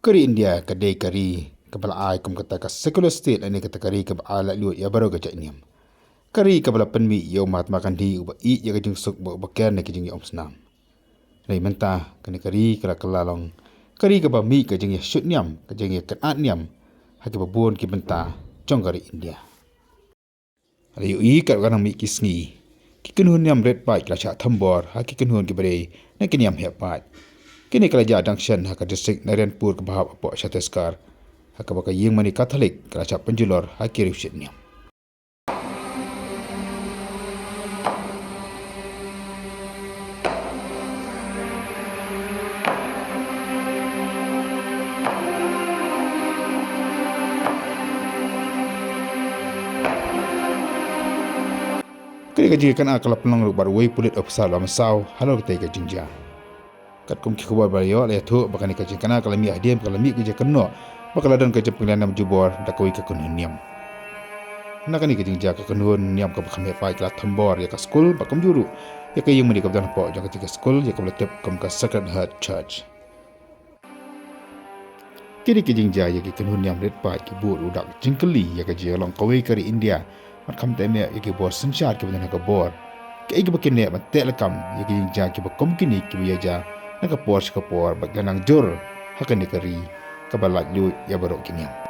Kari India kadai kari kabala ai kum kata ka secular state ani kata kari ka ala lu ya baro ga janiam. Kari kabala penmi yo Mahatma Gandhi uba I ya gajing suk ba bakar ne gajing om snam. Rai menta kani kari kala kalalong kari ka ba mi gajing ya shut niam gajing ya kan niam haki ba bon ki menta jong kari India. Rai yu I ka ganang mi kisngi ki kunhun niam red pai kala cha thambor haki kunhun ki bare na kiniam he pai. Kini kala ja junction haka district Narayanpur ke bahab apa Chhattisgarh haka baka ying mani Catholic kala cha penjulor haki rifsit niam. Kini kaji kan akala pelong baru wei pulit ofisar lama sau halo kita ka jingja. Kat kum ki khabar bayo le thu bakani ka jingkana kala mi adiem kala mi ke kenno bakala dan ka jepenglan nam jubor da koi ka kunun niam. Nakani ka jingja ka kunun niam ka bakhame pai kala thambor ya ka school bakom juru ya ka yeng mani ka dan po jang ka school ya ka letep kum ka Sacred Heart Church. Kini ki jingja ya ki kunun niam ret pai ki bu udak jingkeli ya ka je long kawai kari India mat kam te me ya ki bor sanchar ki dan ka bor ka igi bakin ne mat te lakam ya ki jingja ki bakom kini ki ya ja naka Porsche ka por baglanang jor hakani kari kabalak lu ya barok kiniam.